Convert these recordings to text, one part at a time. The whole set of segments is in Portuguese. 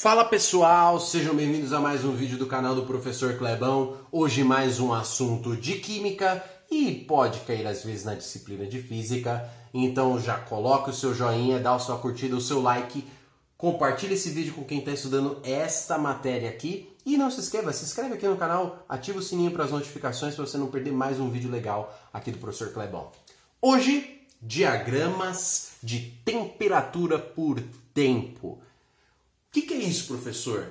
Fala pessoal, sejam bem-vindos a mais um vídeo do canal do Professor Clebão. Hoje mais um assunto de química e pode cair às vezes na disciplina de física. Então já coloca o seu joinha, dá a sua curtida, o seu like, compartilha esse vídeo com quem está estudando esta matéria aqui. E não se inscreve aqui no canal, ativa o sininho para as notificações para você não perder mais um vídeo legal aqui do Professor Clebão. Hoje, diagramas de temperatura por tempo. O que é isso, professor?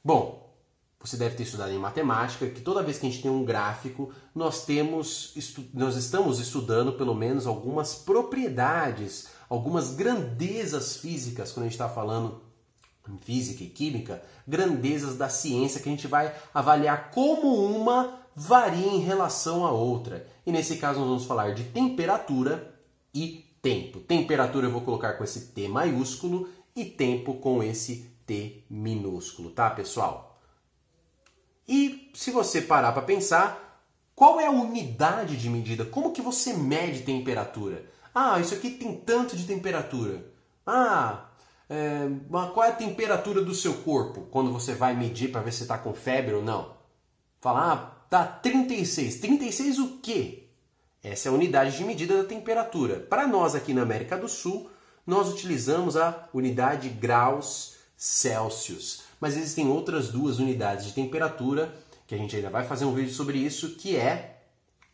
Bom, você deve ter estudado em matemática que toda vez que a gente tem um gráfico, nós estamos estudando pelo menos algumas propriedades, algumas grandezas físicas, quando a gente está falando em física e química, grandezas da ciência que a gente vai avaliar como uma varia em relação à outra. E nesse caso nós vamos falar de temperatura e tempo. Temperatura eu vou colocar com esse T maiúsculo e tempo com esse T minúsculo, tá, pessoal? E se você parar para pensar, qual é a unidade de medida? Como que você mede temperatura? Ah, isso aqui tem tanto de temperatura. Qual é a temperatura do seu corpo? Quando você vai medir para ver se está com febre ou não. Fala, tá 36. 36 o quê? Essa é a unidade de medida da temperatura. Para nós aqui na América do Sul, nós utilizamos a unidade graus Celsius. Mas existem outras duas unidades de temperatura, que a gente ainda vai fazer um vídeo sobre isso, que é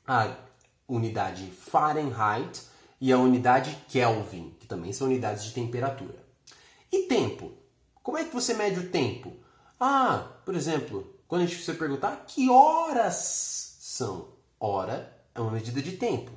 a unidade Fahrenheit e a unidade Kelvin, que também são unidades de temperatura. E tempo? Como é que você mede o tempo? Por exemplo, quando você perguntar que horas são? Hora é uma medida de tempo.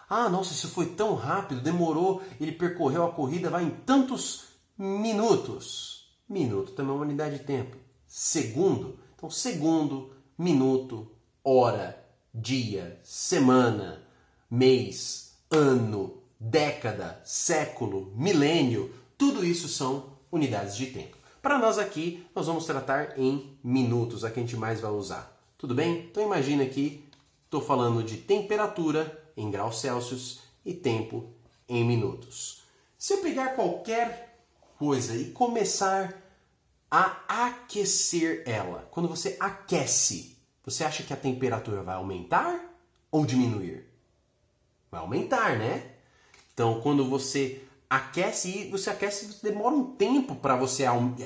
Nossa, isso foi tão rápido, demorou, ele percorreu a corrida, vai em tantos minutos. Minuto também é uma unidade de tempo. Segundo, então segundo, minuto, hora, dia, semana, mês, ano, década, século, milênio, tudo isso são unidades de tempo. Para nós aqui, nós vamos tratar em minutos, a que a gente mais vai usar. Tudo bem? Então imagina que estou falando de temperatura em graus Celsius e tempo em minutos. Se eu pegar qualquer coisa e começar a aquecer ela, quando você aquece, você acha que a temperatura vai aumentar ou diminuir? Vai aumentar, né? Então, quando você aquece, você demora um tempo para você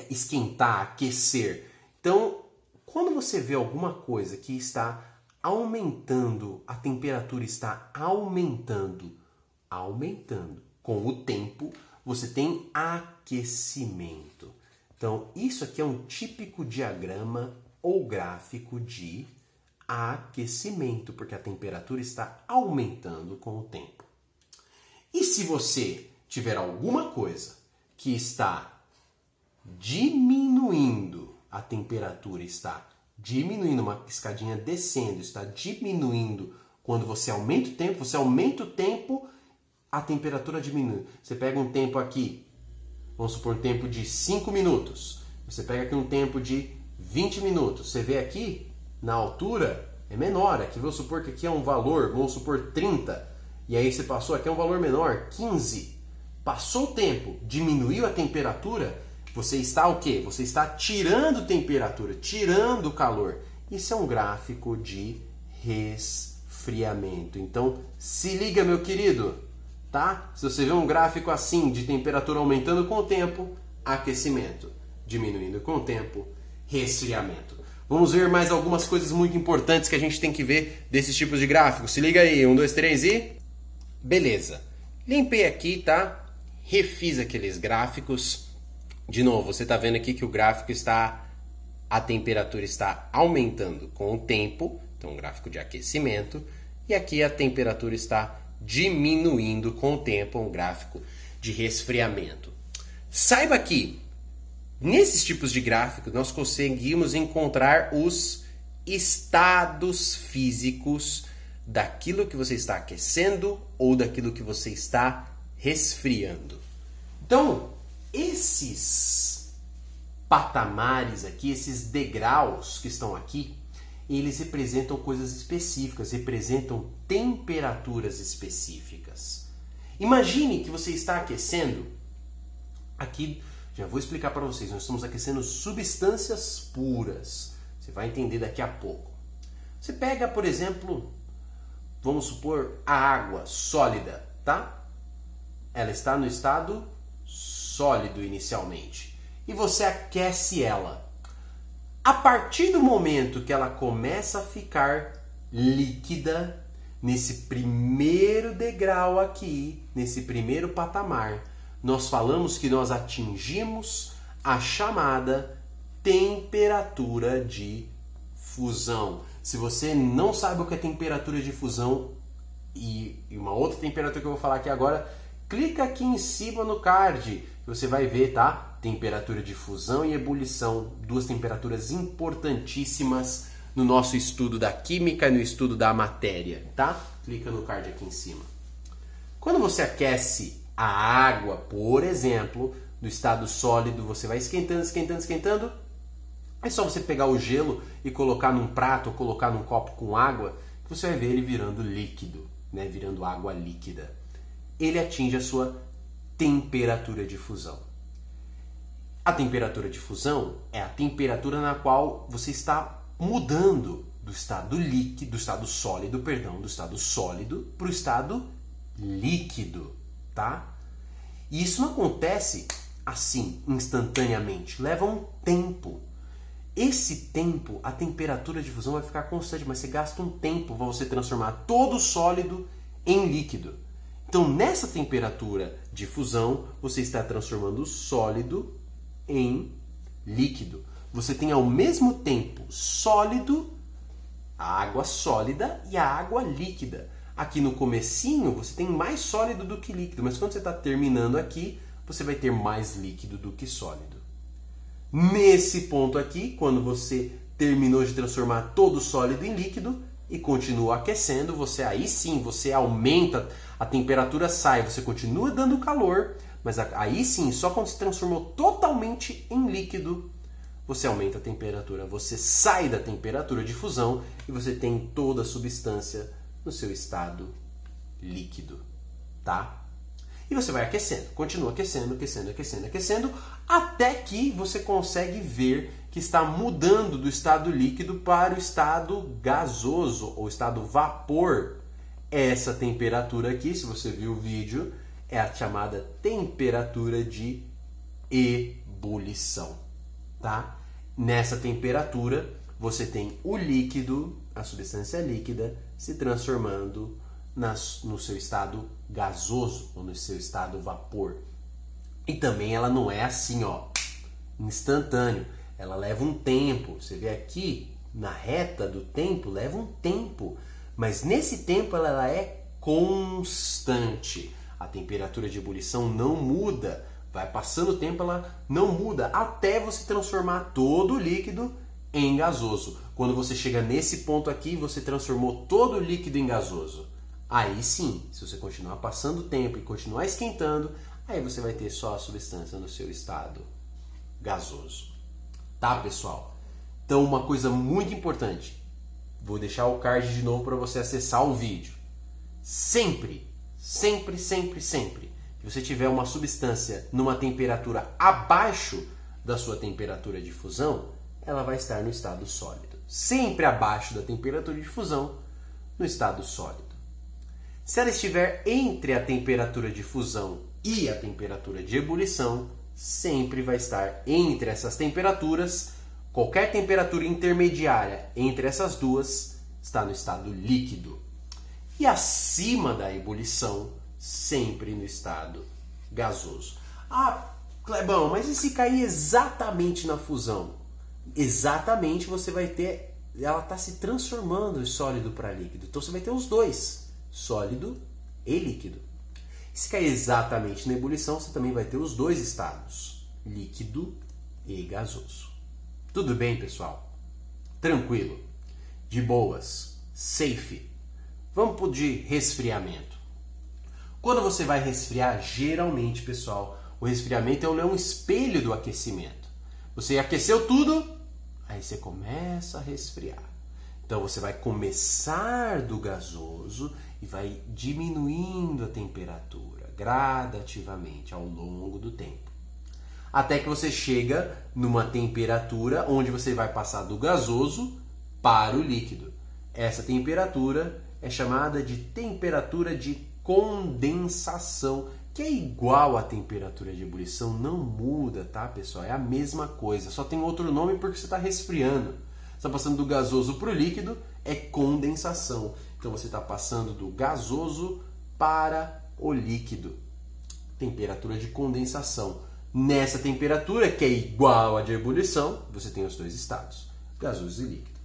esquentar, aquecer. Então, quando você vê alguma coisa que está aumentando, a temperatura está aumentando com o tempo, você tem aquecimento. Então, isso aqui é um típico diagrama ou gráfico de aquecimento, porque a temperatura está aumentando com o tempo. E se você tiver alguma coisa que está diminuindo, a temperatura está diminuindo, uma escadinha descendo, está diminuindo. Quando você aumenta o tempo, a temperatura diminui. Você pega um tempo aqui, vamos supor um tempo de 5 minutos. Você pega aqui um tempo de 20 minutos. Você vê aqui, na altura, é menor. Aqui vamos supor que aqui é um valor, vamos supor 30. E aí você passou, aqui é um valor menor, 15. Passou o tempo, diminuiu a temperatura, você está o quê? Você está tirando temperatura, tirando calor. Isso é um gráfico de resfriamento. Então, se liga, meu querido, tá? Se você vê um gráfico assim, de temperatura aumentando com o tempo, aquecimento. Diminuindo com o tempo, resfriamento. Vamos ver mais algumas coisas muito importantes que a gente tem que ver desses tipos de gráficos. Se liga aí, 1, 2, 3 e... Beleza. Limpei aqui, tá? Refiz aqueles gráficos. De novo, você está vendo aqui que o gráfico a temperatura está aumentando com o tempo, então um gráfico de aquecimento, e aqui a temperatura está diminuindo com o tempo, um gráfico de resfriamento. Saiba que nesses tipos de gráficos nós conseguimos encontrar os estados físicos daquilo que você está aquecendo ou daquilo que você está resfriando. Então, esses patamares aqui, esses degraus que estão aqui, eles representam coisas específicas, representam temperaturas específicas. Imagine que você está aquecendo aqui Já vou explicar para vocês. Nós estamos aquecendo substâncias puras. Você vai entender daqui a pouco. Você pega, por exemplo, vamos supor, a água sólida, tá? Ela está no estado sólido inicialmente. E você aquece ela. A partir do momento que ela começa a ficar líquida, nesse primeiro degrau aqui, nesse primeiro patamar, nós falamos que nós atingimos a chamada temperatura de fusão. Se você não sabe o que é temperatura de fusão e uma outra temperatura que eu vou falar aqui agora, clica aqui em cima no card, que você vai ver, tá? Temperatura de fusão e ebulição, duas temperaturas importantíssimas no nosso estudo da química e no estudo da matéria, tá? Clica no card aqui em cima. Quando você aquece a água, por exemplo, do estado sólido, você vai esquentando, esquentando, esquentando. É só você pegar o gelo e colocar num prato ou colocar num copo com água, que você vai ver ele virando líquido, né? Virando água líquida. Ele atinge a sua temperatura de fusão. A temperatura de fusão é a temperatura na qual você está mudando do estado líquido, do estado sólido para o estado líquido, tá? E isso não acontece assim, instantaneamente. Leva um tempo. Esse tempo, a temperatura de fusão vai ficar constante, mas você gasta um tempo para você transformar todo sólido em líquido. Então, nessa temperatura de fusão, você está transformando o sólido em líquido. Você tem ao mesmo tempo sólido, a água sólida e a água líquida. Aqui no comecinho você tem mais sólido do que líquido, mas quando você está terminando aqui, você vai ter mais líquido do que sólido. Nesse ponto aqui, quando você terminou de transformar todo o sólido em líquido e continua aquecendo, você aí sim, você aumenta, a temperatura sai, você continua dando calor, mas aí sim, só quando se transformou totalmente em líquido, você aumenta a temperatura, você sai da temperatura de fusão e você tem toda a substância no seu estado líquido, tá? E você vai aquecendo, continua aquecendo, aquecendo, aquecendo, aquecendo, até que você consegue ver que está mudando do estado líquido para o estado gasoso, ou estado vapor. Essa temperatura aqui, se você viu o vídeo, é a chamada temperatura de ebulição, tá? Nessa temperatura, você tem o líquido, a substância líquida, se transformando no seu estado gasoso ou no seu estado vapor. E também ela não é assim, ó, instantâneo. Ela leva um tempo. Você vê aqui na reta do tempo, leva um tempo. Mas nesse tempo ela é constante. A temperatura de ebulição não muda. Vai passando o tempo, ela não muda até você transformar todo o líquido em gasoso. Quando você chega nesse ponto aqui, você transformou todo o líquido em gasoso. Aí sim, se você continuar passando o tempo e continuar esquentando, aí você vai ter só a substância no seu estado gasoso. Tá, pessoal? Então, uma coisa muito importante. Vou deixar o card de novo para você acessar o vídeo. Sempre, sempre, sempre, sempre que você tiver uma substância numa temperatura abaixo da sua temperatura de fusão, ela vai estar no estado sólido. Sempre abaixo da temperatura de fusão, no estado sólido. Se ela estiver entre a temperatura de fusão e a temperatura de ebulição, sempre vai estar entre essas temperaturas. Qualquer temperatura intermediária entre essas duas está no estado líquido. E acima da ebulição, sempre no estado gasoso. Ah, Clebão, mas e se cair exatamente na fusão? Exatamente, você vai ter, ela está se transformando de sólido para líquido. Então você vai ter os dois, sólido e líquido. E se cair exatamente na ebulição, você também vai ter os dois estados, líquido e gasoso. Tudo bem, pessoal? Tranquilo? De boas? Safe? Vamos pro de resfriamento. Quando você vai resfriar, geralmente, pessoal, o resfriamento é um espelho do aquecimento. Você aqueceu tudo, aí você começa a resfriar. Então você vai começar do gasoso e vai diminuindo a temperatura gradativamente ao longo do tempo. até que você chega numa temperatura onde você vai passar do gasoso para o líquido. Essa temperatura é chamada de temperatura de condensação, que é igual à temperatura de ebulição, não muda, tá, pessoal? É a mesma coisa, só tem outro nome porque você está resfriando. Você está passando do gasoso para o líquido, é condensação. Então você está passando do gasoso para o líquido. Temperatura de condensação. Nessa temperatura, que é igual à de ebulição, você tem os dois estados, gasoso e líquido.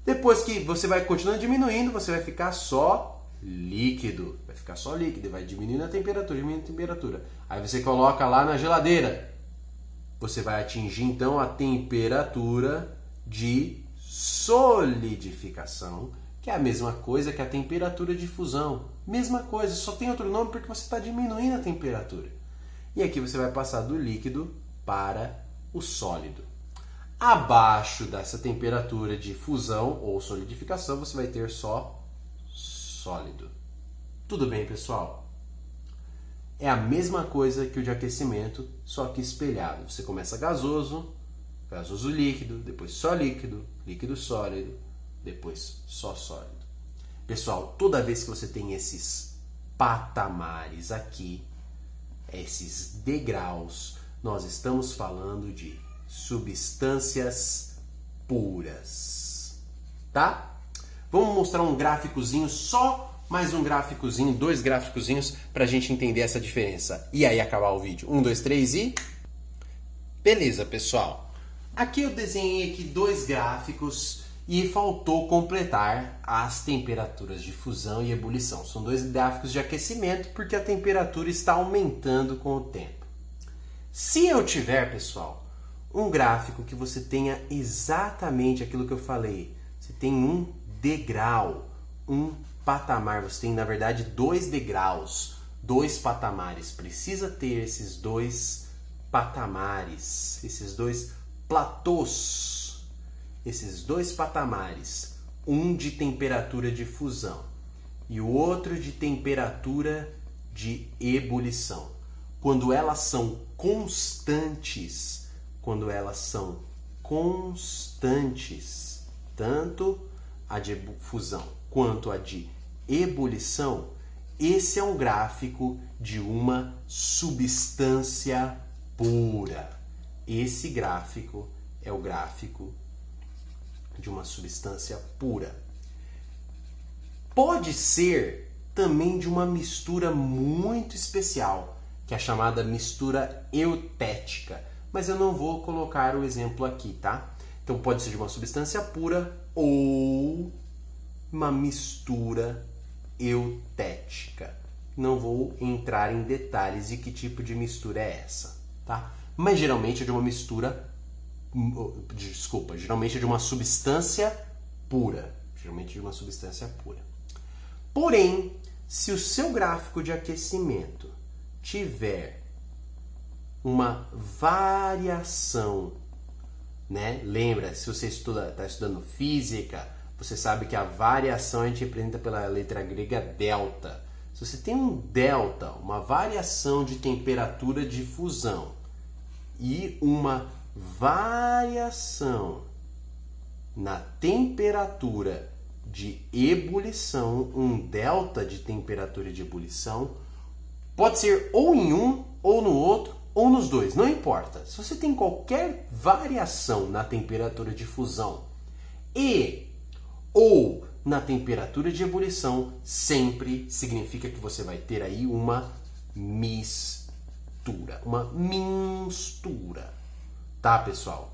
Depois que você vai continuando diminuindo, você vai ficar só líquido. Vai ficar só líquido, vai diminuindo a temperatura, diminuindo a temperatura. Aí você coloca lá na geladeira. Você vai atingir então a temperatura de solidificação, que é a mesma coisa que a temperatura de fusão. Mesma coisa, só tem outro nome porque você está diminuindo a temperatura. E aqui você vai passar do líquido para o sólido. Abaixo dessa temperatura de fusão ou solidificação, você vai ter só sólido. Tudo bem, pessoal? É a mesma coisa que o de aquecimento, só que espelhado. Você começa gasoso, gasoso líquido, depois só líquido, líquido sólido, depois só sólido. Pessoal, toda vez que você tem esses patamares aqui, esses degraus, nós estamos falando de substâncias puras, tá? Vamos mostrar um gráficozinho, só mais um gráficozinho, 2 gráficozinhos para a gente entender essa diferença. E aí acabar o vídeo. 1, 2, 3 e... Beleza, pessoal. Aqui eu desenhei aqui 2 gráficos e faltou completar as temperaturas de fusão e ebulição. São 2 gráficos de aquecimento porque a temperatura está aumentando com o tempo. Se eu tiver, pessoal, um gráfico que você tenha exatamente aquilo que eu falei, você tem um degrau, um patamar, você tem na verdade 2 degraus, 2 patamares, precisa ter esses 2 patamares, esses 2 platôs, esses 2 patamares, um de temperatura de fusão e o outro de temperatura de ebulição. Quando elas são constantes, tanto a de fusão quanto a de ebulição, esse é um gráfico de uma substância pura. Esse gráfico é o gráfico de uma substância pura. Pode ser também de uma mistura muito especial, que é a chamada mistura eutética. Mas eu não vou colocar o exemplo aqui, tá? Então pode ser de uma substância pura ou uma mistura eutética. Não vou entrar em detalhes de que tipo de mistura é essa, tá? Mas geralmente é de uma mistura... geralmente é de uma substância pura. Geralmente de uma substância pura. Porém, se o seu gráfico de aquecimento tiver uma variação, né? Lembra, se você está estudando física, você sabe que a variação a gente representa pela letra grega delta. Se você tem um delta, uma variação de temperatura de fusão e uma variação na temperatura de ebulição, um delta de temperatura de ebulição, pode ser ou em um, ou no outro, ou nos dois, não importa. Se você tem qualquer variação na temperatura de fusão ou na temperatura de ebulição, sempre significa que você vai ter aí uma mistura. Uma mistura. Tá, pessoal?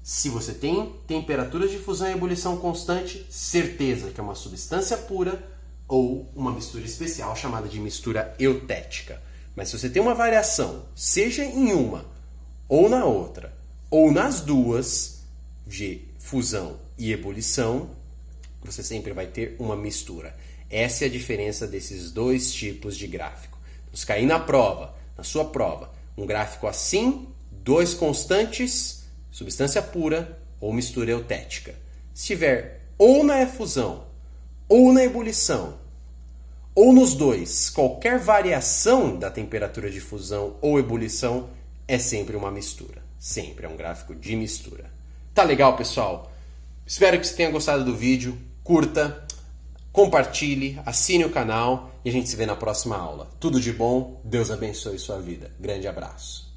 Se você tem temperatura de fusão e ebulição constante, certeza que é uma substância pura ou uma mistura especial chamada de mistura eutética. Mas se você tem uma variação, seja em uma ou na outra, ou nas duas, de fusão e ebulição, você sempre vai ter uma mistura. Essa é a diferença desses 2 tipos de gráfico. Então, se cair na sua prova, um gráfico assim, 2 constantes, substância pura ou mistura eutética. Se tiver ou na fusão ou na ebulição, ou nos dois, qualquer variação da temperatura de fusão ou ebulição é sempre uma mistura. Sempre é um gráfico de mistura. Tá legal, pessoal? Espero que você tenha gostado do vídeo. Curta, compartilhe, assine o canal e a gente se vê na próxima aula. Tudo de bom, Deus abençoe sua vida. Grande abraço.